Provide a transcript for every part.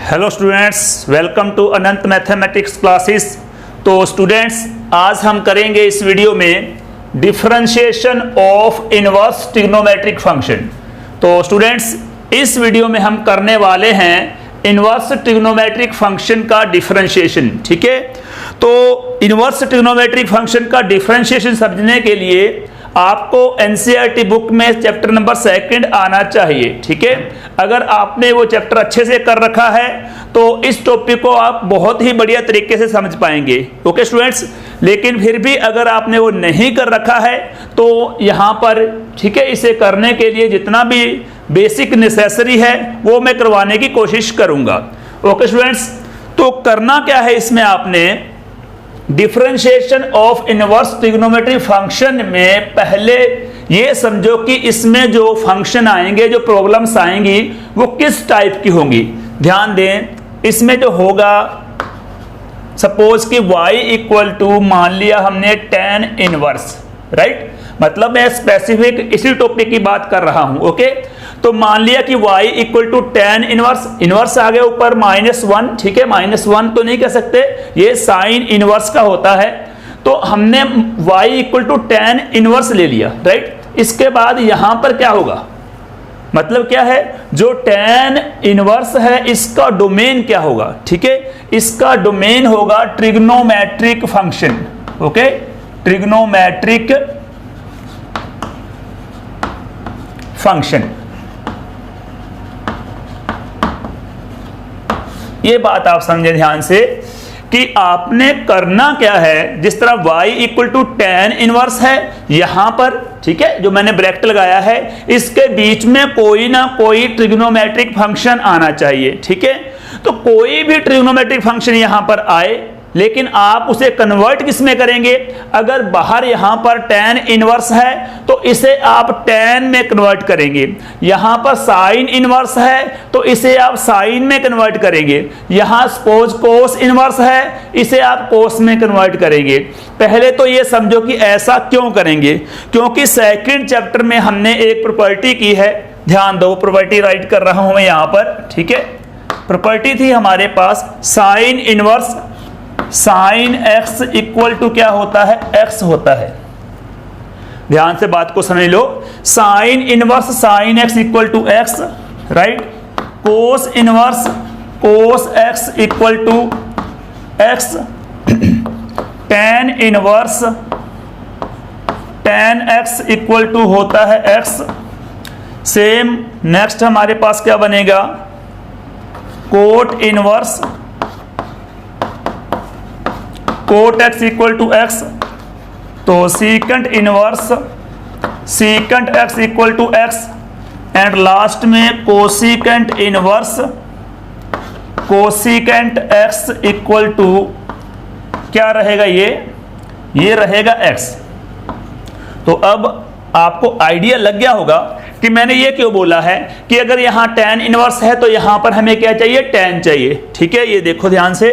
Hello students, welcome to Anant mathematics classes. तो students, आज हम करेंगे इस वीडियो में differentiation of inverse trigonometric function. तो स्टूडेंट्स, इस वीडियो में हम करने वाले हैं इनवर्स ट्रिग्नोमेट्रिक फंक्शन का डिफरेंशिएशन। ठीक है, तो इनवर्स ट्रिग्नोमेट्रिक फंक्शन का डिफरेंशिएशन समझने के लिए आपको एनसीईआरटी बुक में चैप्टर नंबर 2 आना चाहिए। ठीक है, अगर आपने वो चैप्टर अच्छे से कर रखा है तो इस टॉपिक को आप बहुत ही बढ़िया तरीके से समझ पाएंगे। ओके स्टूडेंट्स, लेकिन फिर भी अगर आपने वो नहीं कर रखा है तो यहाँ पर ठीक है, इसे करने के लिए जितना भी बेसिक नेसेसरी है वो मैं करवाने की कोशिश करूँगा। ओके स्टूडेंट्स, तो करना क्या है इसमें, आपने differentiation of inverse trigonometric function में पहले ये समझो कि इसमें जो फंक्शन आएंगे, जो प्रॉब्लम्स आएंगी वो किस टाइप की होंगी। ध्यान दें, इसमें जो होगा सपोज कि y इक्वल टू, मान लिया हमने tan इनवर्स, राइट, मतलब मैं स्पेसिफिक इसी टॉपिक की बात कर रहा हूं। ओके, तो मान लिया कि y equal to tan inverse, inverse आ गया ऊपर -1। ठीक है, -1 तो नहीं कह सकते, ये साइन इनवर्स का होता है। तो हमने y equal to tan inverse ले लिया, राइट। इसके बाद यहां पर क्या होगा, मतलब क्या है, जो tan इनवर्स है इसका डोमेन क्या होगा। ठीक है, इसका डोमेन होगा trigonometric function. Okay, trigonometric function, ये बात आप समझे ध्यान से कि आपने करना क्या है। जिस तरह y equal to tan inverse है यहां पर, ठीक है, जो मैंने ब्रैकेट लगाया है, इसके बीच में कोई ना कोई ट्रिग्नोमेट्रिक फंक्शन आना चाहिए। ठीक है, तो कोई भी ट्रिग्नोमेट्रिक फंक्शन यहां पर आए, लेकिन आप उसे कन्वर्ट किस में करेंगे। अगर बाहर यहां पर tan इनवर्स है तो इसे आप tan में कन्वर्ट करेंगे, यहां पर sin इनवर्स है तो इसे आप sin में कन्वर्ट करेंगे, यहां सपोज cos इनवर्स है इसे आप cos में कन्वर्ट करेंगे। पहले तो ये समझो कि ऐसा क्यों करेंगे, क्योंकि सेकंड चैप्टर में हमने एक प्रॉपर्टी की है। ध्यान दो, प्रॉपर्टी राइट कर रहा हूं मैं यहां पर। ठीक है, प्रॉपर्टी थी हमारे पास sin inverse, sine x equal to क्या होता है, x होता है। ध्यान से बात को समझ लो, sine inverse sine x equal to x, right. Cos inverse cos x equal to x, tan inverse tan x equal to होता है x। सेम नेक्स्ट हमारे पास क्या बनेगा, cot inverse cot x equal to x, तो secant inverse secant x equal to x, and last में cosecant inverse cosecant x equal to क्या रहेगा, ये रहेगा x। तो अब आपको आइडिया लग गया होगा कि मैंने ये क्यों बोला है कि अगर यहाँ tan इनवर्स है तो यहाँ पर हमें क्या चाहिए, tan चाहिए। ठीक है, ये देखो ध्यान से,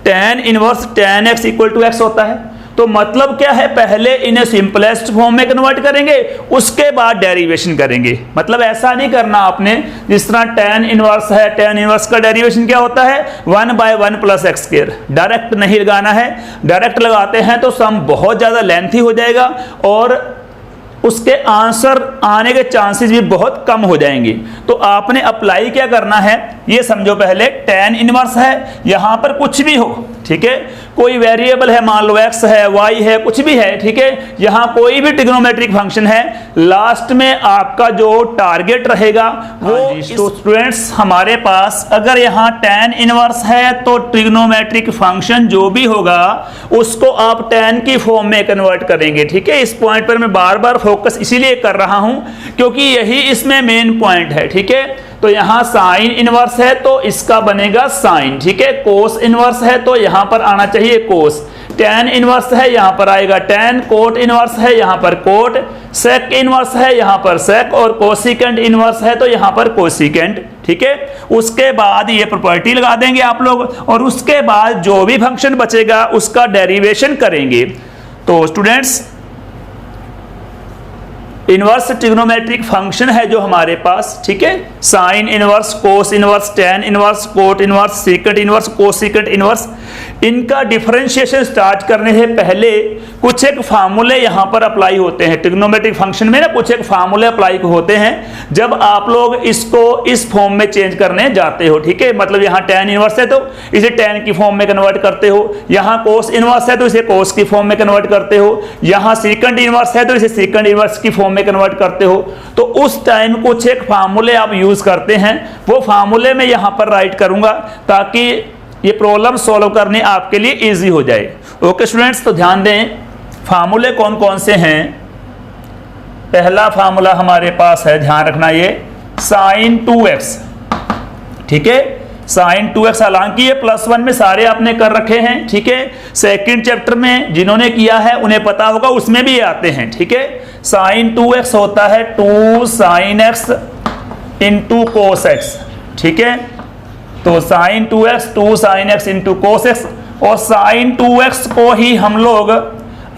tan inverse tan x equal to x होता है। तो मतलब क्या है, पहले इन्हें सिंपलेस्ट फॉर्म में कन्वर्ट करेंगे, उसके बाद डेरिवेशन करेंगे। मतलब ऐसा नहीं करना आपने, जिस तरह tan इनवर्स है, tan इनवर्स का डेरिवेशन क्या होता है, 1/1 + x²। डायरेक्ट नहीं लगाना है, डायरेक्ट लगाते हैं तो सम बहुत ज़्यादा लेंथी हो जाएगा और उसके आंसर आने के चांसेस भी बहुत कम हो जाएंगे। तो आपने अप्लाई क्या करना है, ये समझो, पहले tan इनवर्स है, यहां पर कुछ भी हो, ठीक है, कोई वेरिएबल है, मान लो x है, y है, कुछ भी है, ठीक है, यहां कोई भी ट्रिग्नोमेट्रिक फंक्शन है, लास्ट में आपका जो टारगेट रहेगा वो। तो स्टूडेंट्स, हमारे पास अगर यहां tan इनवर्स है तो ट्रिग्नोमेट्रिक फंक्शन जो भी होगा उसको आप tan की फॉर्म में कन्वर्ट करेंगे। ठीक है, इस पॉइंट पर मैं बार बार फोकस इसीलिए कर रहा हूं क्योंकि यही इसमें मेन पॉइंट है। ठीक है, तो यहां साइन इनवर्स है तो इसका बनेगा साइन। ठीक है, कोस इनवर्स है तो यहां पर आना चाहिए कोस, tan इनवर्स है यहां पर आएगा tan, कोट इनवर्स है यहां पर कोट, सेक इनवर्स है यहां पर सेक, और कोसिकेंट इनवर्स है तो यहां पर कोसिकेंट। ठीक है, उसके बाद ये प्रॉपर्टी लगा देंगे आप लोग और उसके बाद जो भी फंक्शन बचेगा उसका डेरिवेशन करेंगे। तो स्टूडेंट्स, इनवर्स ट्रिग्नोमेट्रिक फंक्शन है जो हमारे पास, ठीक है, sine inverse, cos inverse, tan inverse, cot inverse, secant inverse, cosecant inverse, इनका डिफरेंशिएशन स्टार्ट करने से पहले कुछ एक फार्मूले यहां पर अप्लाई होते हैं। ट्रिग्नोमेट्रिक फंक्शन में ना कुछ एक फार्मूले अप्लाई होते हैं जब आप लोग इसको इस फॉर्म में चेंज करने जाते हो, ठीक है। मतलब यहां टेन इनवर्स है तो इसे टेन की फॉर्म में कन्वर्ट करते हो, यहां कोस इनवर्स है तो इसे कोस की फॉर्म में कन्वर्ट करते हो, यहां सीकेंट इनवर्स है तो इसे सीकेंट इनवर्स की फॉर्म में कन्वर्ट करते हो। तो उस टाइम कुछ एक फार्मूले आप यूज करते हैं, वो फार्मूले मैं यहां पर राइट करूंगा ताकि ये प्रॉब्लम सॉल्व करने आपके लिए इजी हो जाए। ओके स्टूडेंट्स, तो ध्यान दें फार्मूले कौन कौन से हैं। पहला फार्मूला हमारे पास है, ध्यान रखना, ये साइन 2x, ठीक है, साइन 2x। हालांकि ये +1 में सारे आपने कर रखे हैं, ठीक है। सेकंड चैप्टर में जिन्होंने किया है उन्हें पता होगा, उसमें भी ये आते हैं, ठीक है। साइन 2x होता है 2 sin x into cos x, ठीक है। तो sine 2x 2 sin x into cos x, और साइन 2x को ही हम लोग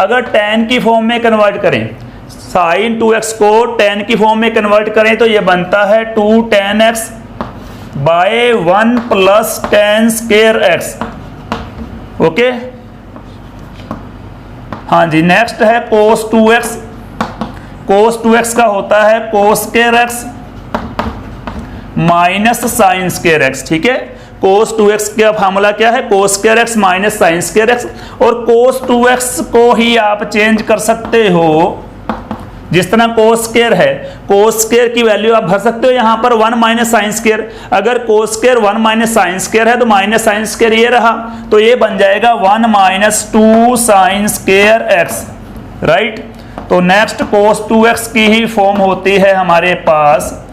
अगर tan की फॉर्म में कन्वर्ट करें, साइन 2x को tan की फॉर्म में कन्वर्ट करें तो ये बनता है 2 tan x by 1 plus tan square x। Okay, हाँ जी। नेक्स्ट है cos 2x, cos 2x का होता है cos square x minus sine square x, ठीक है। cos 2x का फार्मूला क्या है, cos square x minus sine square x, और cos 2x को ही आप चेंज कर सकते हो जिस तरह cos स्क्वायर है, cos स्क्वायर की वैल्यू आप भर सकते हो यहां पर 1 माइनस साइन स्क्वायर। अगर cos square 1 minus sine square है तो माइनस साइन स्क्वायर ये रहा, तो ये बन जाएगा 1 minus 2 sine square x, right. तो नेक्स्ट cos 2x की ही फॉर्म होती है हमारे पास।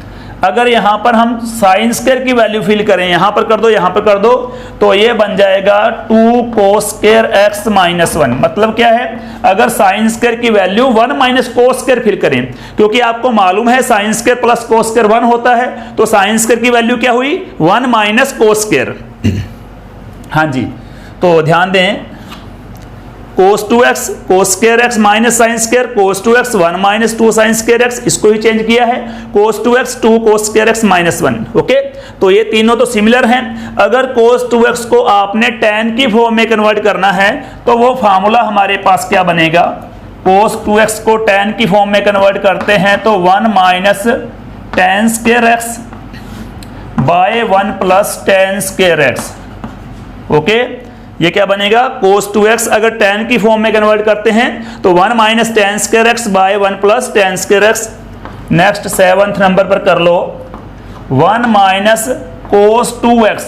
अगर यहां पर हम साइन स्क्वायर की वैल्यू फिल करें, यहां पर कर दो, यहां पर कर दो, तो ये बन जाएगा 2 cos स्क्वायर x माइनस 1। मतलब क्या है, अगर साइन स्क्वायर की value 1 minus cos square fill करें, क्योंकि आपको मालूम है sine square plus cos square 1 होता है, तो साइन स्क्वायर की वैल्यू क्या हुई, 1 माइनस कोस स्क्वायर। हाँ जी, तो ध्यान दें, cos 2x cos square x minus sine square, cos 2x 1 minus 2 sine square x, इसको ही चेंज किया है, cos 2x 2 cos square x minus 1। Okay, तो ये तीनों तो सिमिलर हैं। अगर cos 2x को आपने tan की फॉर्म में कन्वर्ट करना है तो वो फार्मूला हमारे पास क्या बनेगा, cos 2x को tan की फॉर्म में कन्वर्ट करते हैं तो 1 minus tan square x by 1 plus tan square x। Okay, ये क्या बनेगा, cos 2x अगर tan की फॉर्म में कन्वर्ट करते हैं तो 1 minus tan square x by 1 plus tan square x। Next 7th number पर कर लो, 1 माइनस cos 2x,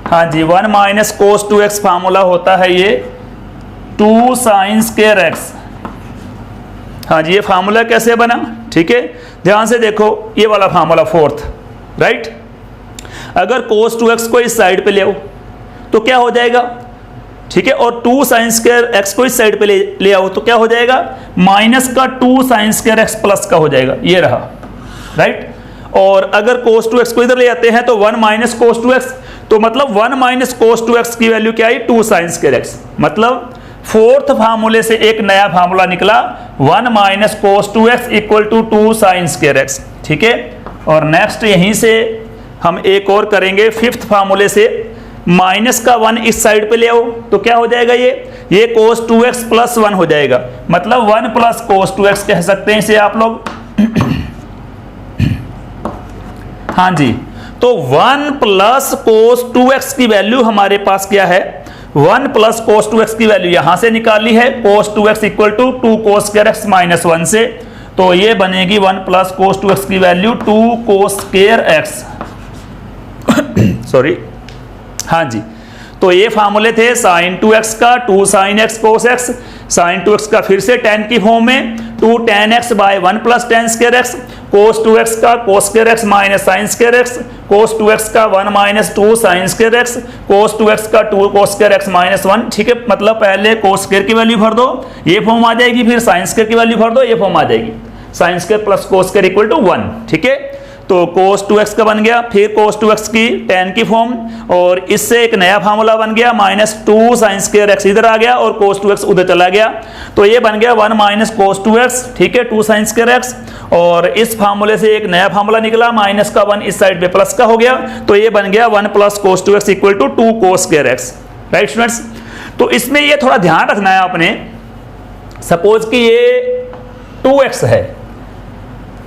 हाँ जी, 1 माइनस cos 2x फार्मूला होता है ये 2 साइन स्क्वायर x। हाँ जी, ये फार्मूला कैसे बना, ठीक है, ध्यान से देखो, ये वाला फार्मूला 4th, राइट। अगर cos 2x को इस साइड पे ले आओ तो क्या हो जाएगा, ठीक है, और 2 साइन स्क्वायर x को इस साइड पे ले आओ तो क्या हो जाएगा, माइनस का 2 साइन स्क्वायर x प्लस का हो जाएगा, ये रहा, राइट। और अगर cos 2x को इधर ले आते हैं तो 1 माइनस cos 2x, तो मतलब 1 माइनस cos 2x की वैल्यू क्या आई, 2 साइन स्क्वायर x। मतलब 4th फार्मूले से एक नया फार्मूला निकला, 1 minus cos 2x equal to 2 sine square x, ठीक है। और नेक्स्ट यहीं से हम एक और करेंगे, 5th फार्मूले से माइनस का 1 इस साइड पे ले आओ तो क्या हो जाएगा, ये cos 2x प्लस 1 हो जाएगा। मतलब 1 प्लस cos 2x कह सकते हैं इसे आप लोग। हाँ जी, तो 1 प्लस cos 2x की वैल्यू हमारे पास क्या है, 1 प्लस cos 2x की वैल्यू यहां से निकाल ली है, cos 2x equal to 2 cos square x minus 1 से, तो ये बनेगी 1 प्लस cos 2x की value 2 cos square x। Sorry, हाँ जी, तो ये फार्मूले थे साइन 2x का 2 साइन x cos x, साइन 2x का फिर से tan की फॉर्म में 2 tan x by 1 plus tan square x, cos 2x का cos square x minus sine square x, cos 2x का 1 minus 2 sine square x, cos 2x का 2 cos square x minus 1, ठीक है। मतलब पहले cos स्क्वायर की value भर दो, ये फॉर्म आ जाएगी, फिर साइन स्क्वायर की वैल्यू भर दो, ये फॉर्म आ जाएगी, sine square plus cos square equal to 1, ठीक है। तो cos 2x का बन गया, फिर cos 2x की tan की फॉर्म, और इससे एक नया फार्मूला बन गया -2 sin स्क्वायर x इधर आ गया और cos 2x उधर चला गया, तो ये बन गया 1 माइनस cos 2x, ठीक है, 2 sin स्क्वायर x, और इस फार्मूले से एक नया फार्मूला निकला माइनस का 1 इस साइड पे प्लस का हो गया, तो ये बन गया 1 plus cos 2x equal to 2 cos square x। Right students, तो इसमें ये थोड़ा ध्यान रखना है आपने, सपोज कि ये 2x है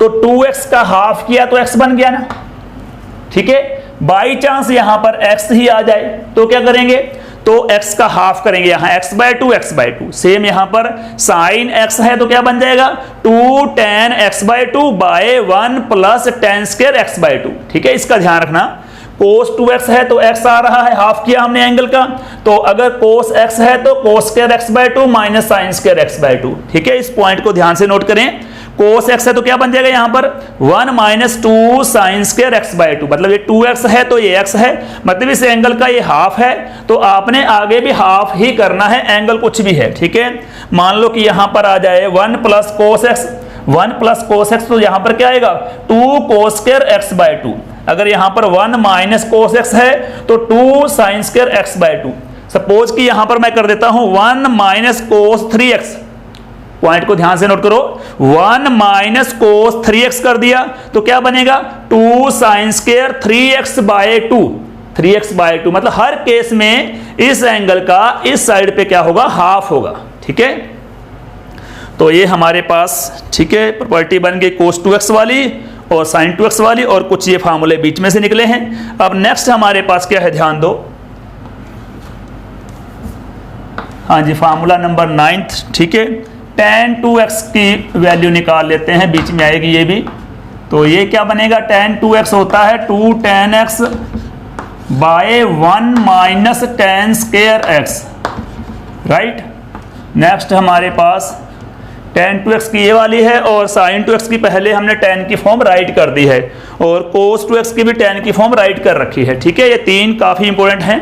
तो 2x का हाफ किया तो x बन गया ना, ठीक है। बाई चांस यहां पर x ही आ जाए तो क्या करेंगे, तो x का हाफ करेंगे, यहां x/2 सेम यहां पर sin x है तो क्या बन जाएगा 2 tan x/2 by 1 plus tan square x/2, ठीक है। इसका ध्यान रखना, cos 2x है तो x आ रहा है, हाफ किया हमने एंगल का, तो अगर cos x है तो cos square x/2 minus sin square x/2, ठीक है। इस पॉइंट को ध्यान से नोट करें, cos x है तो क्या बन जाएगा यहां पर 1 माइनस 2 sin स्क्वायर x/2, मतलब ये 2x है तो ये x है, मतलब इस एंगल का ये हाफ है, तो आपने आगे भी हाफ ही करना है, एंगल कुछ भी है, ठीक है। मान लो कि यहां पर आ जाए 1 प्लस cos x, तो यहां पर क्या आएगा 2 cos स्क्वायर x/2, अगर यहां पर 1 माइनस cos x है तो 2 sin स्क्वायर x/2। सपोज कि यहां पर मैं कर देता हूं 1 माइनस cos 3x, पॉइंट को ध्यान से नोट करो, 1 माइनस cos 3x कर दिया तो क्या बनेगा 2 sin स्क्वायर 3x/2, मतलब हर केस में इस एंगल का इस साइड पे क्या होगा, हाफ होगा, ठीक है। तो ये हमारे पास, ठीक है, प्रॉपर्टी बन गई cos 2x वाली और sin 2x वाली, और कुछ ये फार्मूले बीच में से निकले हैं। अब नेक्स्ट हमारे पास क्या है, ध्यान दो, हाँ जी, फार्मूला नंबर 9, ठीक है, tan 2x की वैल्यू निकाल लेते हैं, बीच में आएगी ये भी, तो ये क्या बनेगा, tan 2x होता है 2 tan x by 1 minus tan square x, right. Next हमारे पास tan 2x की ये वाली है, और sin 2x की पहले हमने tan की फॉर्म राइट कर दी है, और cos 2x की भी tan की फॉर्म राइट कर रखी है, ठीक है। ये तीन काफ़ी इंपॉर्टेंट हैं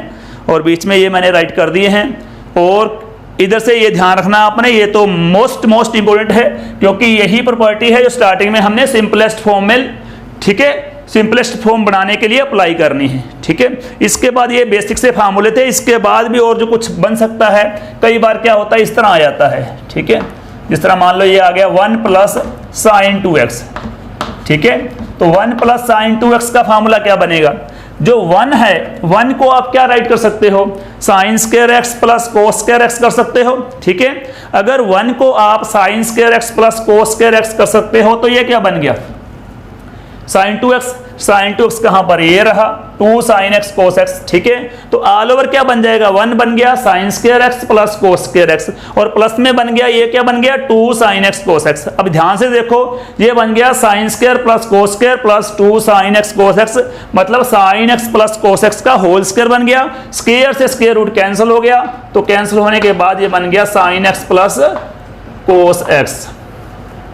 और बीच में ये मैंने राइट कर दिए हैं, और इधर से ये ध्यान रखना आपने, ये तो मोस्ट इंपॉर्टेंट है, क्योंकि यही प्रॉपर्टी है जो स्टार्टिंग में हमने सिंपलेस्ट फॉर्म में, ठीक है, सिंपलेस्ट फॉर्म बनाने के लिए अप्लाई करनी है, ठीक है। इसके बाद ये बेसिक से फार्मूले थे, इसके बाद भी और जो कुछ बन सकता है, कई बार क्या होता है इस तरह आ जाता है, ठीक है। जिस तरह मान लो ये आ गया 1 प्लस sin 2x, ठीक है, तो 1 प्लस sin 2x का फार्मूला क्या बनेगा, जो 1 है 1 को आप क्या राइट कर सकते हो, sin square x plus cos square x कर सकते हो, ठीक है। अगर 1 को आप sin square x plus cos square x कर सकते हो तो ये क्या बन गया sin 2x कहां पर, ये रहा 2 sin x cos x, ठीक है। तो ऑल ओवर क्या बन जाएगा, 1 बन गया sin square x plus cos square x, और प्लस में बन गया ये क्या बन गया 2 sin x cos x। अब ध्यान से देखो, ये बन गया sin square plus cos square plus 2 sin x cos x, मतलब sin x plus cos x का होल स्क्वायर बन गया, स्क्वायर से स्क्वायर रूट कैंसिल हो गया, तो कैंसिल होने के बाद ये बन गया sin x plus cos x,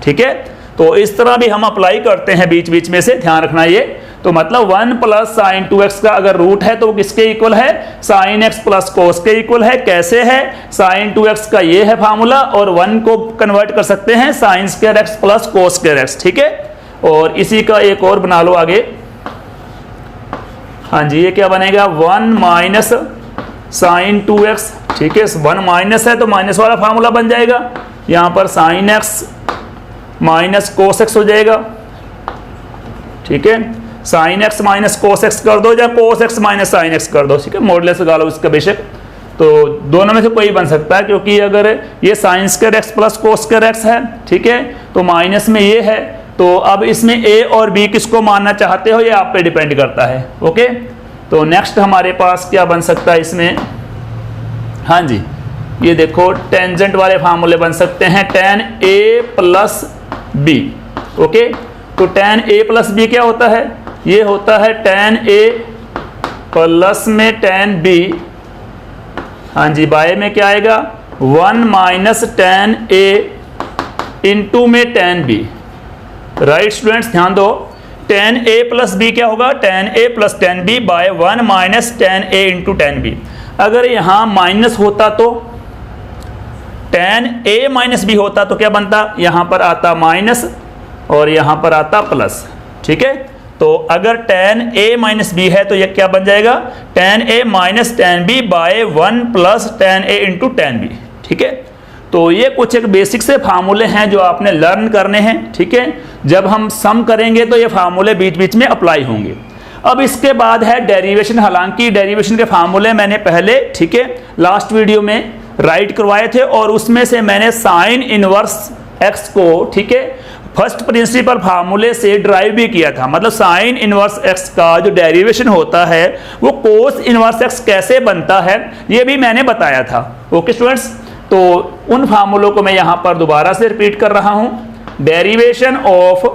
ठीक है। तो इस तरह भी हम अप्लाई करते हैं बीच बीच में से, ध्यान रखना ये। तो मतलब 1 प्लस sin 2x का अगर रूट है तो वो किसके इक्वल है, sin x प्लस cos के इक्वल है। कैसे है, sin 2x का ये है फार्मूला, और 1 को कन्वर्ट कर सकते हैं sin square x plus cos square x, ठीक है। और इसी का एक और बना लो आगे, हाँ जी, ये क्या बनेगा 1 माइनस sin 2x, ठीक है, 1 माइनस है तो माइनस वाला फार्मूला बन जाएगा, यहाँ पर sin x minus cos x हो जाएगा, ठीक है। sin x minus cos x कर दो या cos x minus sin x कर दो, ठीक है, मॉडुलस लगा लो इसका बेशक, तो दोनों में से कोई बन सकता है, क्योंकि अगर ये sin square x plus cos square x है, ठीक है, तो माइनस में ये है, तो अब इसमें a और b किसको मानना चाहते हो ये आप पे डिपेंड करता है, ओके। तो नेक्स्ट हमारे पास क्या बन सकता है इसमें, हाँ जी, ये देखो टेंजेंट वाले फार्मूले बन सकते हैं, tan a plus b, okay. तो tan a प्लस b क्या होता है, ये होता है tan a प्लस में tan b, हाँ जी, बाय में क्या आएगा 1 माइनस tan a इंटू में tan b, राइट स्टूडेंट्स, ध्यान दो, tan a प्लस b क्या होगा, tan a plus tan b by 1 minus tan a into tan b। अगर यहाँ माइनस होता तो tan a माइनस b होता तो क्या बनता, यहाँ पर आता माइनस और यहाँ पर आता प्लस, ठीक है। तो अगर tan a माइनस बी है तो यह क्या बन जाएगा, tan a minus tan b by 1 plus tan a into tan b। ठीक है, तो ये कुछ एक बेसिक से फार्मूले हैं जो आपने लर्न करने हैं। ठीक है, जब हम सम करेंगे तो ये फार्मूले बीच बीच में अप्लाई होंगे। अब इसके बाद है डेरिवेशन। हालांकि डेरिवेशन के फार्मूले मैंने पहले, ठीक है, लास्ट वीडियो में राइट करवाए थे और उसमें से मैंने साइन इनवर्स एक्स को, ठीक है, फर्स्ट प्रिंसिपल फार्मूले से ड्राइव भी किया था। मतलब साइन इनवर्स एक्स का जो डेरिवेशन होता है वो कोस इनवर्स एक्स कैसे बनता है ये भी मैंने बताया था। ओके स्टूडेंट्स, तो उन फार्मूलों को मैं यहां पर दोबारा से रिपीट कर रहा हूं। डेरिवेशन ऑफ,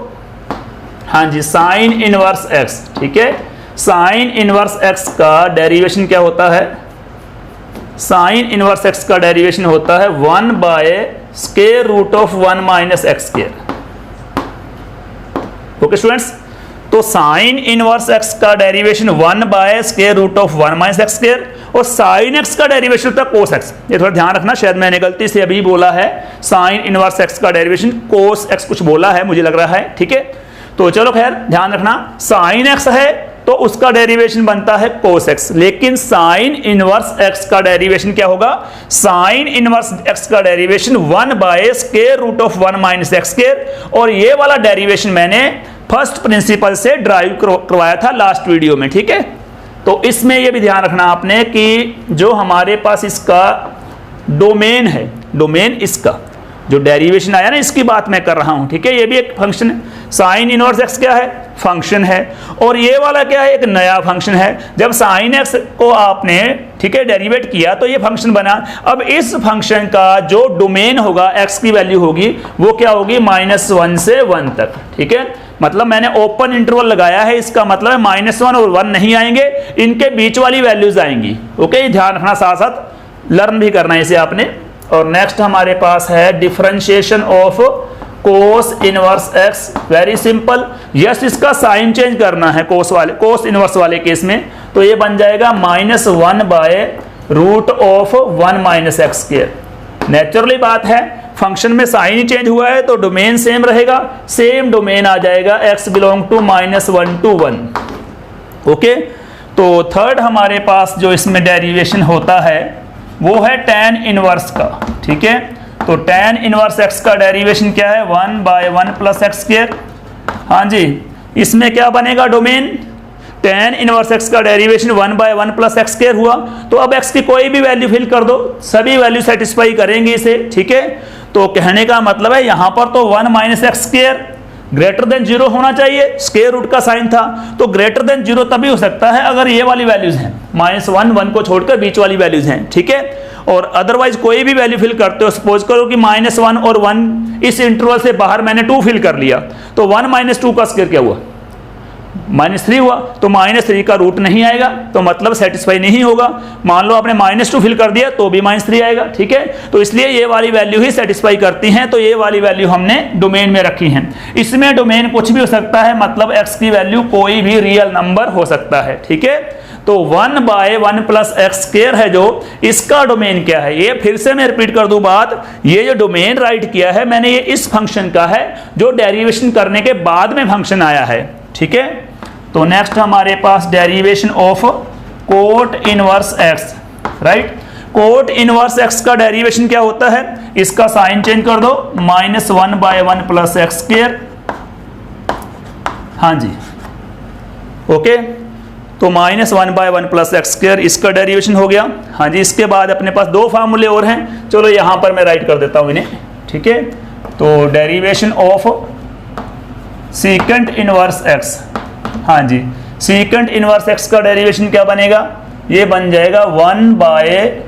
हाँ जी, साइन इनवर्स एक्स। ठीक है, साइन इनवर्स एक्स का डेरिवेशन क्या होता है, साइन इनवर्स एक्स का डेरिवेशन होता है 1 by square root of 1 minus x square. Okay students, तो साइन इनवर्स एक्स का derivation 1 by square root of 1 minus x square, और साइन एक्स का डेरिवेशन होता है कोस एक्स। ये थोड़ा ध्यान रखना, शायद मैंने गलती से अभी बोला है साइन इनवर्स एक्स का डेरिवेशन कोस एक्स कुछ बोला है, मुझे लग रहा है। ठीक है, तो चलो खैर ध्यान रखना, साइन एक्स है तो उसका डेरिवेशन बनता है कोस एक्स, लेकिन साइन इनवर्स एक्स का डेरिवेशन क्या होगा, साइन इनवर्स एक्स का derivation 1 by square root of 1 minus x square. और ये वाला डेरिवेशन मैंने फर्स्ट प्रिंसिपल से ड्राइव करवाया था लास्ट वीडियो में। ठीक है, तो इसमें यह भी ध्यान रखना आपने कि जो हमारे पास इसका डोमेन है, डोमेन इसका जो डेरिवेशन आया ना, इसकी बात मैं कर रहा हूं। ठीक है, ये भी एक फंक्शन है। साइन इनवर्स एक्स क्या है, फंक्शन है, और ये वाला क्या है, एक नया फंक्शन है। जब साइन एक्स को आपने, ठीक है, डेरिवेट किया तो ये फंक्शन बना। अब इस फंक्शन का जो डोमेन होगा, एक्स की वैल्यू होगी, वो क्या होगी, -1 से 1 तक। ठीक है, मतलब मैंने ओपन इंटरवल लगाया है, इसका मतलब है -1 और 1 नहीं आएंगे, इनके बीच वाली वैल्यूज आएंगी। ओके, ध्यान रखना, साथ साथ लर्न भी करना है इसे आपने। और नेक्स्ट हमारे पास है differentiation of cos inverse x. Very simple, yes, इसका साइन चेंज करना है कोस इनवर्स वाले केस में, तो ये बन जाएगा -1 by root of 1 minus x square. Naturally बात है, फंक्शन में साइन ही चेंज हुआ है तो डोमेन सेम रहेगा, सेम डोमेन आ जाएगा, x belong to -1 to 1। Okay, तो थर्ड हमारे पास जो इसमें डेरिवेशन होता है वो है tan इनवर्स का। ठीक है, तो tan इनवर्स x का डेरिवेशन क्या है, 1 बाय 1 प्लस एक्स स्क्वायर। हाँ जी, इसमें क्या बनेगा, डोमेन tan इनवर्स x का derivation 1 by 1 plus x square हुआ। तो अब x की कोई भी वैल्यू फिल कर दो, सभी वैल्यू सेटिस्फाई करेंगे इसे। ठीक है, तो कहने का मतलब है यहां पर तो 1 minus x square greater than 0 होना चाहिए, स्क्वायर रूट का साइन था, तो ग्रेटर देन 0 तभी हो सकता है अगर ये वाली वैल्यूज हैं, -1 1 को छोड़कर बीच वाली वैल्यूज हैं। ठीक है, और अदरवाइज कोई भी वैल्यू फिल करते हो, सपोज करो कि -1 और 1 इस इंटरवल से बाहर मैंने 2 फिल कर लिया, तो 1 - 2 का स्क्वायर क्या हुआ, -3 हुआ, तो -3 का रूट नहीं आएगा, तो मतलब सेटिस्फाई नहीं होगा। मान लो आपने -2 फिल कर दिया तो भी -3 आएगा। ठीक है, तो इसलिए ये वाली वैल्यू ही सेटिस्फाई करती हैं, तो ये वाली वैल्यू हमने डोमेन में रखी हैं। इसमें डोमेन कुछ भी हो सकता है, मतलब x की वैल्यू कोई भी रियल नंबर हो सकता है। ठीक है, तो 1 बाय 1 प्लस एक्स स्क्वायर है जो, इसका डोमेन क्या है, ये फिर से मैं रिपीट कर दूं बात, ये जो डोमेन राइट किया है मैंने, ये इस फंक्शन का है जो डेरिवेशन करने के बाद में फंक्शन आया है। ठीक है, तो नेक्स्ट हमारे पास derivation of cot inverse x. Right, cot inverse x का डेरिवेशन क्या होता है, इसका साइन चेंज कर दो, -1 बाय 1 प्लस एक्स स्क्वायर। हाँ जी, ओके, तो -1 बाय 1 प्लस एक्स स्क्वायर इसका डेरिवेशन हो गया। हाँ जी, इसके बाद अपने पास 2 फार्मूले और हैं, चलो यहां पर मैं राइट कर देता हूं इन्हें। ठीक है, तो derivation of secant inverse x. हाँ जी, सीकेंट इनवर्स एक्स का डेरिवेशन क्या बनेगा, ये बन जाएगा 1 by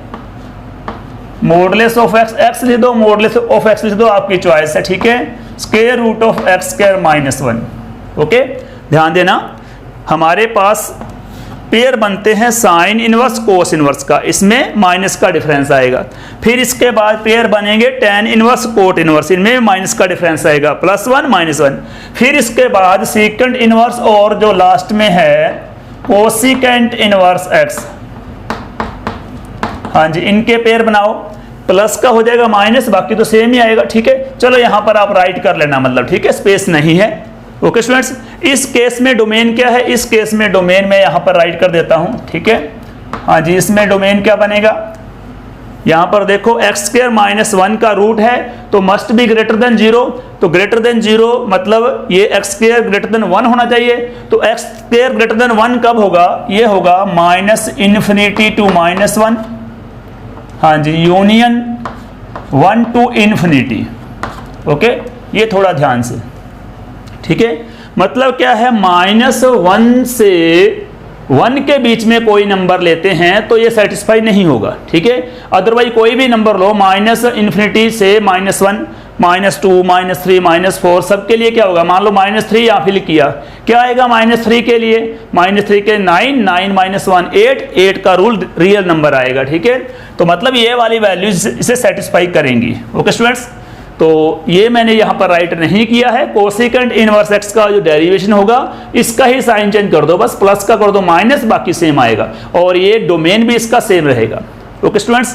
modulus of x, x लिख दो, मॉडुलस ऑफ एक्स लिख दो, आपकी चॉइस है। ठीक है, square root of x square -1। Okay, ध्यान देना, हमारे पास पेयर बनते हैं साइन इनवर्स कोस इनवर्स का, इसमें माइनस का डिफरेंस आएगा। फिर इसके बाद पेयर बनेंगे tan इनवर्स कोट इनवर्स, इनमें माइनस का डिफरेंस आएगा, +1 -1। फिर इसके बाद सीकेंट इनवर्स और जो लास्ट में है कोसिकेंट इनवर्स एक्स। हाँ जी, इनके पेयर बनाओ, प्लस का हो जाएगा माइनस, बाकी तो सेम ही आएगा। ठीक है, चलो यहां पर आप राइट कर लेना, मतलब ठीक है, स्पेस नहीं है। ओके स्टूडेंट्स, इस केस में डोमेन क्या है, इस केस में डोमेन मैं यहाँ पर राइट कर देता हूँ, ठीक है। हाँ जी, इसमें डोमेन क्या बनेगा, यहाँ पर देखो एक्स स्क्वायर माइनस 1 का रूट है तो मस्ट बी ग्रेटर देन 0, तो ग्रेटर देन 0 मतलब ये एक्स स्क्वायर ग्रेटर देन 1 होना चाहिए। तो एक्स स्क्वायर ग्रेटर देन 1 कब होगा, ये होगा माइनस इन्फिनिटी टू माइनस 1, हाँ जी, यूनियन 1 टू इन्फिनिटी। ओके, ये थोड़ा ध्यान से, ठीक है। मतलब क्या है, -1 से 1 के बीच में कोई नंबर लेते हैं तो ये सेटिस्फाई नहीं होगा, ठीक है। अदरवाइज कोई भी नंबर लो, माइनस इन्फिनिटी से -1, -2, -3, -4 सबके लिए क्या होगा, मान लो -3 यहाँ फिल किया, क्या आएगा -3 के लिए, -3 के 9, 9 -1 8, 8 का रूल रियल नंबर आएगा, ठीक है। तो मतलब ये वाली वैल्यूज इसे सेटिस्फाई करेंगी। ओके स्टूडेंट्स, तो ये मैंने यहाँ पर राइट नहीं किया है। कोसेकेंट इनवर्स एक्स का जो डेरिवेशन होगा इसका ही साइन चेंज कर दो, बस प्लस का कर दो माइनस, बाकी सेम आएगा और ये डोमेन भी इसका सेम रहेगा। ओके स्टूडेंट्स,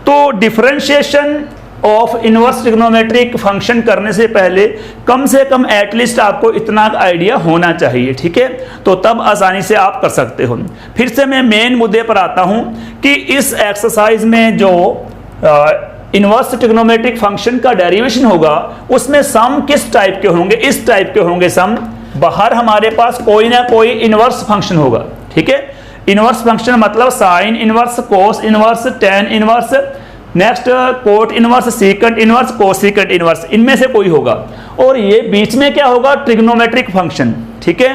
तो differentiation of inverse trigonometric function करने से पहले कम से कम एटलीस्ट आपको इतना आइडिया होना चाहिए, ठीक है, तो तब आसानी से आप कर सकते हो। फिर से मैं मेन मुद्दे पर आता हूं कि इस एक्सरसाइज में जो इनवर्स ट्रिग्नोमेट्रिक फंक्शन का डेरिवेशन होगा उसमें सम किस टाइप के होंगे, इस टाइप के होंगे सम। बाहर हमारे पास कोई ना कोई इनवर्स फंक्शन होगा, ठीक है। इनवर्स फंक्शन मतलब sine inverse, cos inverse, tan inverse, next cot inverse, secant inverse, cosecant inverse, इनमें से कोई होगा। और ये बीच में क्या होगा, ट्रिग्नोमेट्रिक फंक्शन, ठीक है।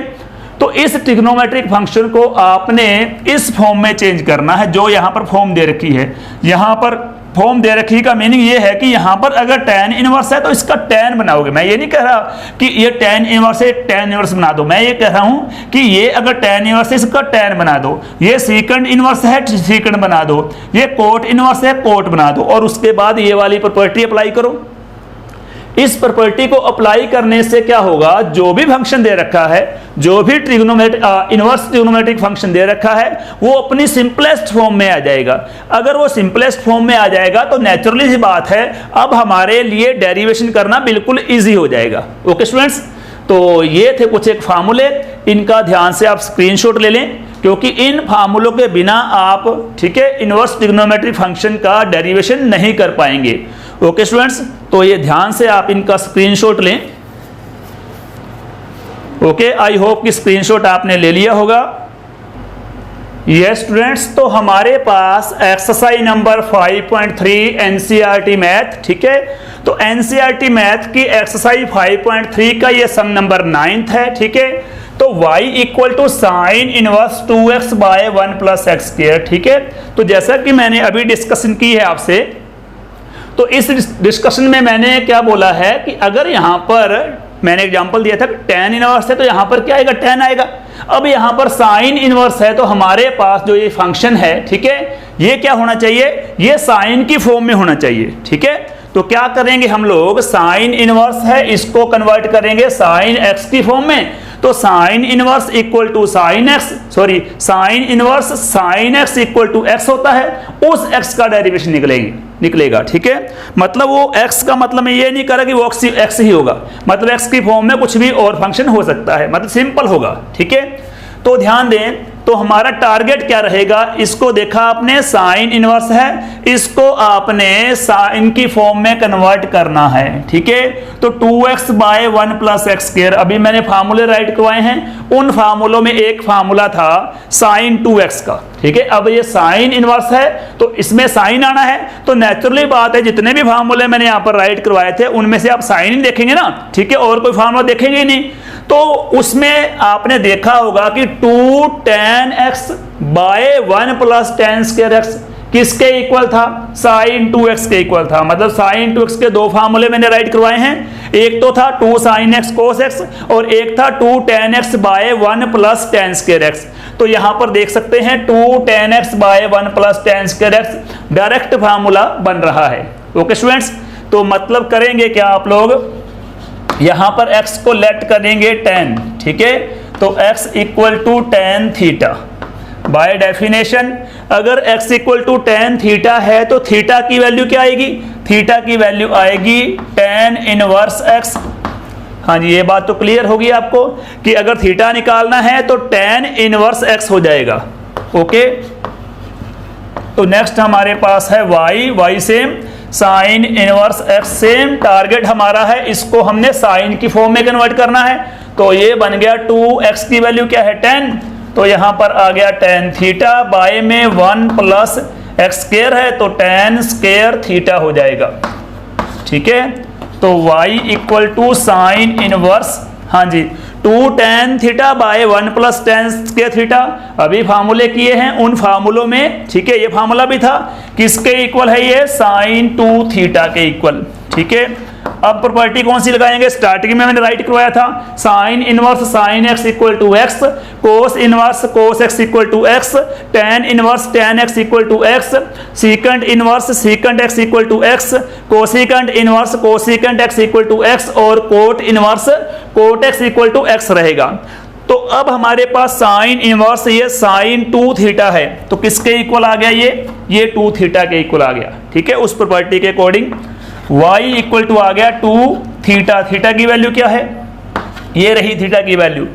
तो इस ट्रिग्नोमेट्रिक फंक्शन को आपने इस फॉर्म में चेंज करना है जो यहाँ पर फॉर्म दे रखी है। यहाँ पर फॉर्म दे रखी का मीनिंग ये है कि यहाँ पर अगर tan इनवर्स है तो इसका tan बनाओगे। मैं ये नहीं कह रहा कि ये tan इनवर्स है tan इनवर्स बना दो, मैं ये कह रहा हूँ कि ये अगर tan इनवर्स है इसका tan बना दो, ये सीकेंट इनवर्स है सीकेंट बना दो, ये कोट इनवर्स है कोट बना दो, और उसके बाद ये वाली प्रॉपर्टी अप्लाई करो। इस प्रॉपर्टी को अप्लाई करने से क्या होगा, जो भी फंक्शन दे रखा है, जो भी इनवर्स ट्रिग्नोमेट्रिक फंक्शन दे रखा है वो अपनी सिंपलेस्ट फॉर्म में आ जाएगा। अगर वो सिंपलेस्ट फॉर्म में आ जाएगा तो नेचुरली सी बात है अब हमारे लिए डेरिवेशन करना बिल्कुल इजी हो जाएगा। ओके स्टूडेंट्स, तो ये थे कुछ एक फार्मूले, इनका ध्यान से आप स्क्रीनशॉट ले लें क्योंकि इन फार्मूलों के बिना आप, ठीक है, इनवर्स ट्रिग्नोमेट्रिक फंक्शन का डेरिवेशन नहीं कर पाएंगे। ओके स्टूडेंट्स, तो ये ध्यान से आप इनका स्क्रीनशॉट लें। ओके, आई होप कि स्क्रीनशॉट आपने ले लिया होगा। यस स्टूडेंट्स, तो हमारे पास एक्सरसाइज नंबर 5.3 एनसीईआरटी मैथ, ठीक है। तो एनसीईआरटी मैथ की एक्सरसाइज 5.3 का ये सम नंबर 9th है, ठीक है। तो y equal to sine inverse 2x by 1 plus x square, ठीक है। तो जैसा कि मैंने अभी डिस्कशन की है आपसे, तो इस डिस्कशन में मैंने क्या बोला है कि अगर यहाँ पर मैंने एग्जांपल दिया था कि tan इनवर्स है तो यहाँ पर क्या आएगा, tan आएगा। अब यहाँ पर साइन इनवर्स है तो हमारे पास जो ये फंक्शन है, ठीक है, ये क्या होना चाहिए, ये साइन की फॉर्म में होना चाहिए, ठीक है। तो क्या करेंगे हम लोग, साइन इनवर्स है इसको कन्वर्ट करेंगे साइन एक्स की फॉर्म में। तो sine inverse equal to sine x, sorry sine inverse sine x equal to x होता है, उस एक्स का डेरिवेशन निकलेगा, ठीक है। मतलब वो एक्स का मतलब मैं ये नहीं कर रहा कि वो एक्स ही होगा, मतलब एक्स की फॉर्म में कुछ भी और फंक्शन हो सकता है, मतलब सिंपल होगा, ठीक है। तो ध्यान दें, तो हमारा टारगेट क्या रहेगा, इसको देखा आपने साइन इनवर्स है, इसको आपने साइन की फॉर्म में कन्वर्ट करना है, ठीक है। तो 2x by 1 plus x square, अभी मैंने फार्मूले राइट करवाए हैं, उन फार्मूलों में एक फार्मूला था साइन 2x का, ठीक है। अब ये साइन इनवर्स है तो इसमें साइन आना है, तो नेचुरली बात है जितने भी फार्मूले मैंने यहाँ पर राइट करवाए थे उनमें से आप साइन ही देखेंगे ना, ठीक है, और कोई फार्मूला देखेंगे ही नहीं। तो उसमें आपने देखा होगा कि 2 tan x by 1 plus tan square x किसके इक्वल था, साइन 2x के इक्वल था। मतलब साइन 2x के दो फार्मूले मैंने राइट करवाए हैं, एक तो था 2 sin x cos x और एक था 2 tan x by 1 plus tan square x. तो यहां पर देख सकते हैं 2 tan x by 1 plus tan square x direct formula बन रहा है। ओके स्टूडेंट्स, तो मतलब करेंगे क्या आप लोग, यहां पर x को लेट करेंगे tan, ठीक है। तो x equal to tan theta, by definition अगर x equal to tan theta है तो थीटा की वैल्यू क्या आएगी, थीटा की वैल्यू आएगी tan इनवर्स x। हाँ जी, ये बात तो क्लियर होगी आपको कि अगर थीटा निकालना है तो tan इनवर्स x हो जाएगा। ओके, तो नेक्स्ट हमारे पास है y same, sine inverse x same. Target हमारा है इसको हमने साइन की फॉर्म में कन्वर्ट करना है, तो ये बन गया 2x की वैल्यू क्या है 10, तो यहाँ पर आ गया tan थीटा, बाय में 1 प्लस x स्क्वायर है तो tan स्क्वायर थीटा हो जाएगा। ठीक है, तो y equal to sine inverse, हाँ जी, 2 tan theta by 1 plus tan square theta. अभी फार्मूले किए हैं उन फार्मूलों में, ठीक है, ये फार्मूला भी था, किसके इक्वल है ये, साइन 2 थीटा के इक्वल। ठीक है, अब प्रॉपर्टी कौन सी लगाएंगे, स्टार्टिंग में मैंने राइट करवाया था, sine inverse sine x equal to x, cos inverse cos x equal to x, tan inverse tan x equal to x, secant inverse secant x equal to x, cosecant inverse cosecant x equal to x, और cot inverse cot x equal to x रहेगा। तो अब हमारे पास sine inverse ये sine 2 theta है, तो किसके इक्वल आ गया ये 2 थीटा के इक्वल आ गया। ठीक है, उस प्रॉपर्टी के अकॉर्डिंग y इक्वल टू आ गया 2 थीटा। थीटा की वैल्यू क्या है, ये रही थीटा की value,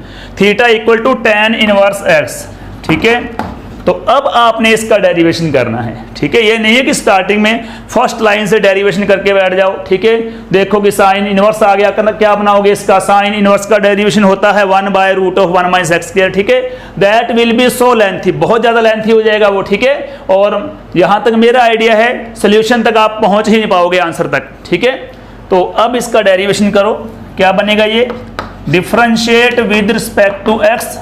theta equal to tan inverse x। ठीक है, तो अब आपने इसका डेरिवेशन करना है। ठीक है, ये नहीं है कि स्टार्टिंग में फर्स्ट लाइन से डेरिवेशन करके बैठ जाओ। ठीक है, देखो कि साइन इनवर्स आ गया, क्या बनाओगे इसका, साइन इनवर्स का डेरिवेशन होता है 1 by root of 1 minus x square. ठीक है, that will be so lengthy, बहुत ज़्यादा लेंथी हो जाएगा वो। ठीक है, और यहाँ तक मेरा आइडिया है, सोल्यूशन तक आप पहुँच ही नहीं पाओगे आंसर तक। ठीक है, तो अब इसका डेरिवेशन करो, क्या बनेगा ये, differentiate with respect to x,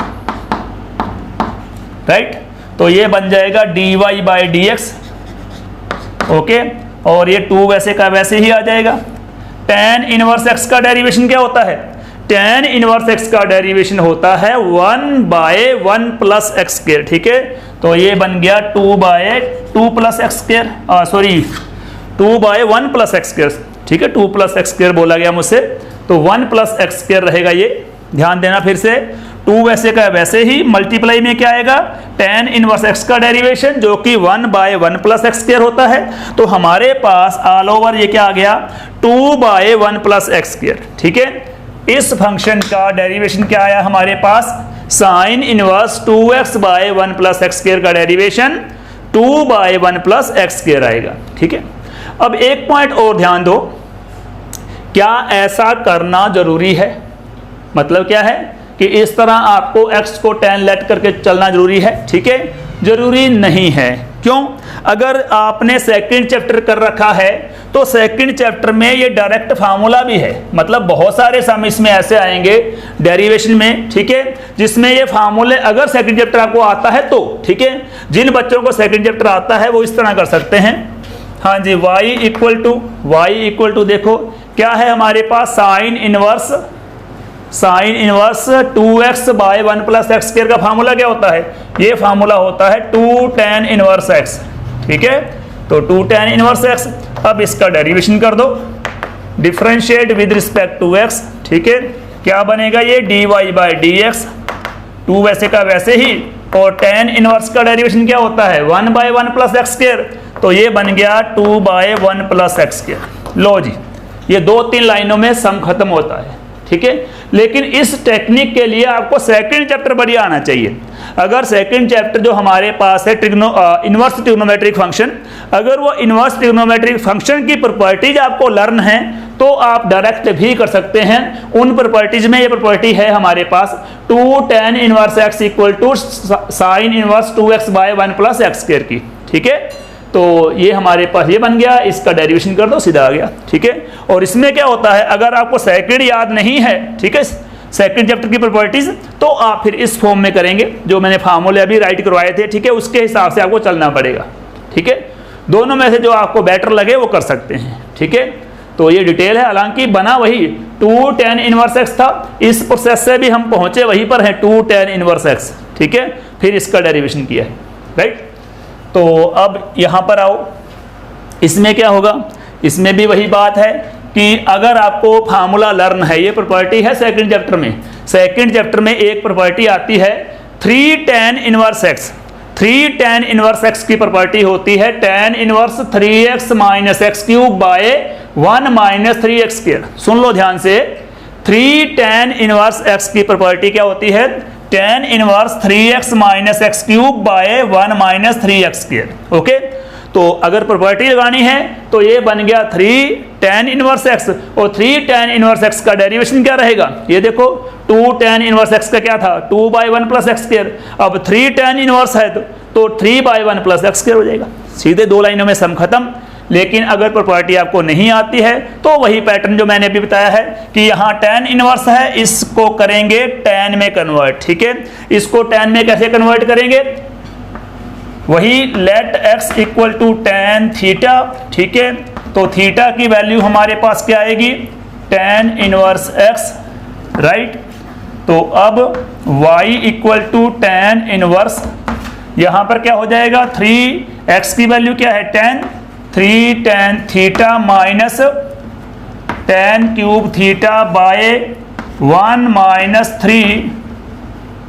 right, तो ये बन जाएगा dy by d x. Okay, और ये 2 वैसे का वैसे ही आ जाएगा। tan इनवर्स x का डेरिवेशन क्या होता है, tan इनवर्स x का डेरिवेशन होता है 1 बाय 1 प्लस एक्स स्क्वायर। ठीक है, तो ये बन गया 2 by 2 plus x square, sorry 2 by 1 plus x square. ठीक है, 2 प्लस एक्स स्क्वायर बोला गया मुझसे, तो 1 प्लस एक्स स्क्वायर रहेगा। ये ध्यान देना, फिर से 2 वैसे का वैसे ही, मल्टीप्लाई में क्या आएगा, tan इनवर्स x का डेरिवेशन जो कि 1 बाय 1 प्लस एक्स स्क्वायर होता है, तो हमारे पास ऑल ओवर ये क्या आ गया 2 बाय 1 प्लस एक्स स्क्वायर। ठीक है, इस फंक्शन का डेरिवेशन क्या आया हमारे पास, sine inverse 2x by 1 plus x square का derivation 2 by 1 plus x square आएगा। ठीक है, अब एक पॉइंट और ध्यान दो, क्या ऐसा करना जरूरी है, मतलब क्या है कि इस तरह आपको x को tan लेट करके चलना जरूरी है। ठीक है, जरूरी नहीं है। क्यों, अगर आपने सेकंड चैप्टर कर रखा है तो सेकंड चैप्टर में ये डायरेक्ट फार्मूला भी है, मतलब बहुत सारे सम इसमें ऐसे आएंगे डेरिवेशन में। ठीक है, जिसमें ये फार्मूले अगर सेकंड चैप्टर आपको आता है तो, ठीक है, जिन बच्चों को सेकंड चैप्टर आता है वो इस तरह कर सकते हैं। हाँ जी, y इक्वल टू देखो क्या है हमारे पास, sine inverse 2x by 1 plus x square का फार्मूला क्या होता है, ये फार्मूला होता है 2 tan इनवर्स x। ठीक है, तो 2 tan इनवर्स x। अब इसका डेरिवेशन कर दो, differentiate with respect to x। ठीक है, क्या बनेगा ये dy बाई डी एक्स, 2 वैसे का वैसे ही, और tan इनवर्स का डेरिवेशन क्या होता है 1 बाय 1 प्लस एक्स स्क्वायर, तो ये बन गया 2 बाय 1 प्लस एक्स स्क्वायर। लो जी, ये 2-3 लाइनों में सम खत्म होता है। ठीक है, लेकिन इस टेक्निक के लिए आपको सेकंड चैप्टर बढ़िया आना चाहिए। अगर सेकंड चैप्टर जो हमारे पास है इनवर्स ट्रिग्नोमेट्रिक फंक्शन, अगर वो इनवर्स ट्रिग्नोमेट्रिक फंक्शन की प्रॉपर्टीज आपको लर्न है तो आप डायरेक्ट भी कर सकते हैं। उन प्रॉपर्टीज में ये प्रॉपर्टी है हमारे पास 2 tan inverse x equal to sine inverse 2x by 1 plus x square की। ठीक है, तो ये हमारे पास ये बन गया, इसका डेरिवेशन कर दो, सीधा आ गया। ठीक है, और इसमें क्या होता है, अगर आपको सेकंड याद नहीं है, ठीक है, सेकंड चैप्टर की प्रॉपर्टीज, तो आप फिर इस फॉर्म में करेंगे जो मैंने फार्मूले अभी राइट करवाए थे। ठीक है, उसके हिसाब से आपको चलना पड़ेगा। ठीक है, दोनों में से जो आपको बेटर लगे वो कर सकते हैं। ठीक है, तो ये डिटेल है, हालांकि बना वही 2 tan इनवर्स x था, इस प्रोसेस से भी हम पहुंचे वहीं पर है 2 tan इनवर्स x। ठीक है, फिर इसका डेरिवेशन किया है, राइट। तो अब यहाँ पर आओ, इसमें क्या होगा, इसमें भी वही बात है कि अगर आपको फार्मूला लर्न है, ये प्रॉपर्टी है सेकंड चैप्टर में। सेकंड चैप्टर में एक प्रॉपर्टी आती है 3 tan inverse x। 3 tan inverse x की प्रॉपर्टी होती है tan inverse 3x minus x cube by 1 minus 3x square. सुन लो ध्यान से, 3 tan इनवर्स x की प्रॉपर्टी क्या होती है? tan inverse 3x minus x cube by 1 minus 3x square. Okay, तो अगर प्रॉपर्टी लगानी है तो ये बन गया 3 tan इनवर्स x, और 3 tan इनवर्स x का डेरिवेशन क्या रहेगा? ये देखो 2 tan इनवर्स x का क्या था? 2 बाई 1 प्लस एक्स स्क्वायर। अब 3 tan इनवर्स है तो 3 बाई 1 प्लस एक्स स्क्वायर हो जाएगा। सीधे 2 लाइनों में सम खत्म। लेकिन अगर प्रॉपर्टी आपको नहीं आती है तो वही पैटर्न जो मैंने अभी बताया है कि यहाँ tan इनवर्स है, इसको करेंगे tan में कन्वर्ट। ठीक है, इसको tan में कैसे कन्वर्ट करेंगे? वही let x equal to tan theta. ठीक है, तो थीटा की वैल्यू हमारे पास क्या आएगी? tan inverse x, right. तो अब y equal to tan inverse, यहाँ पर क्या हो जाएगा? 3x की वैल्यू क्या है? 10, 3 tan theta minus tan cube theta by 1 minus 3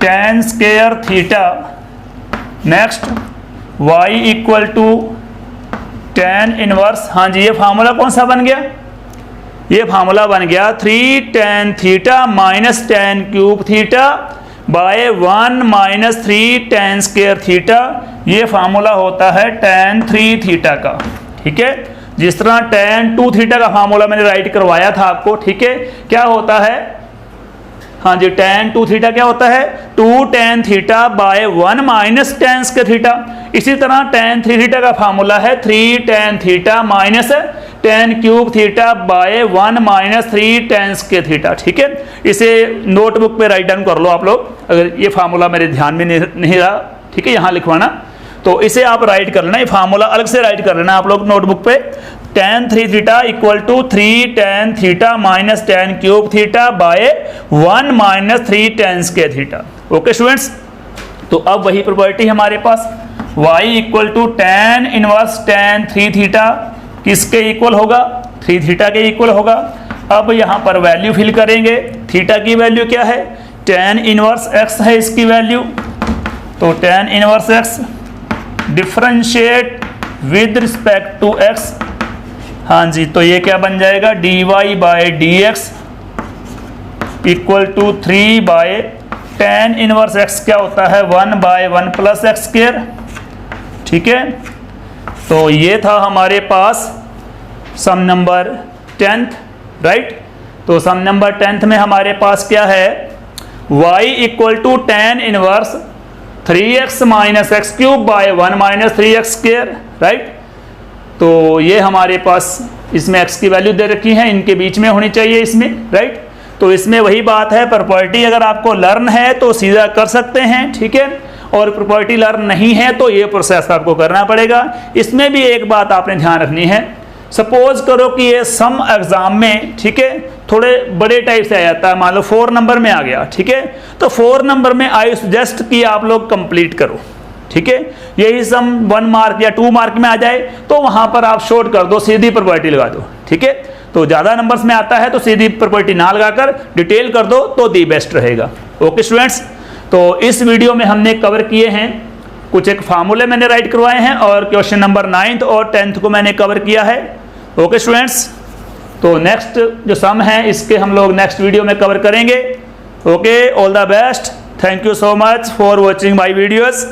tan square theta. Next y equal to tan inverse, हाँ जी, ये फार्मूला कौन सा बन गया? ये फार्मूला बन गया 3 tan theta minus tan cube theta by 1 minus 3 tan square theta. ये फार्मूला होता है tan 3 थीटा का। ठीक है, जिस तरह tan 2 थीटा का फार्मूला मैंने राइट करवाया था आपको। ठीक है, क्या होता है? हाँ जी, tan 2 थीटा क्या होता है? 2 tan theta by 1 minus tan square theta. इसी तरह tan 3 थीटा का फार्मूला है 3 tan theta minus tan cube theta by 1 minus 3 tan square theta. ठीक है, इसे नोटबुक पे राइट डाउन कर लो आप लोग, अगर ये फार्मूला मेरे ध्यान में नहीं रहा। ठीक है, यहाँ लिखवाना, तो इसे आप राइट कर लेना, ये फार्मूला अलग से राइट कर लेना आप लोग नोटबुक पे। tan 3 theta equal to 3 tan theta minus tan cube theta by 1 minus 3 tan square theta. Okay students, तो अब वही प्रॉपर्टी हमारे पास y equal to tan inverse tan 3 theta किसके इक्वल होगा? 3 थीटा के इक्वल होगा। अब यहाँ पर वैल्यू फिल करेंगे। थीटा की वैल्यू क्या है? tan इनवर्स x है इसकी वैल्यू, तो tan inverse x differentiate with respect to x। हाँ जी, तो ये क्या बन जाएगा? dy by dx equal to 3 by tan inverse x क्या होता है? 1 बाय 1 प्लस एक्स स्क्वायर। ठीक है, तो ये था हमारे पास सम नंबर 10th, राइट। तो सम नंबर 10th में हमारे पास क्या है? y equal to tan inverse 3x minus x cube by 1 minus 3x square, right. तो ये हमारे पास इसमें x की वैल्यू दे रखी है, इनके बीच में होनी चाहिए इसमें, राइट। तो इसमें वही बात है, प्रॉपर्टी अगर आपको लर्न है तो सीधा कर सकते हैं। ठीक है, और प्रॉपर्टी लर्न नहीं है तो ये प्रोसेस आपको करना पड़ेगा। इसमें भी एक बात आपने ध्यान रखनी है, सपोज करो कि ये सम एग्जाम में, ठीक है, थोड़े बड़े टाइप से आ जाता है, मान लो 4 नंबर में आ गया। ठीक है, तो 4 नंबर में आई सजेस्ट कि आप लोग कंप्लीट करो। ठीक है, यही सम 1 मार्क या 2 मार्क में आ जाए तो वहां पर आप शॉर्ट कर दो, सीधी प्रॉपर्टी लगा दो। ठीक है, तो ज़्यादा नंबर्स में आता है तो सीधी प्रॉपर्टी ना लगाकर डिटेल कर दो तो दी बेस्ट रहेगा। ओके स्टूडेंट्स, तो इस वीडियो में हमने कवर किए हैं कुछ एक फार्मूले मैंने राइट करवाए हैं, और क्वेश्चन नंबर 9th और 10th को मैंने कवर किया है। ओके स्टूडेंट्स, तो नेक्स्ट जो सम है इसके हम लोग नेक्स्ट वीडियो में कवर करेंगे। Okay, all the best, thank you so much for watching my videos.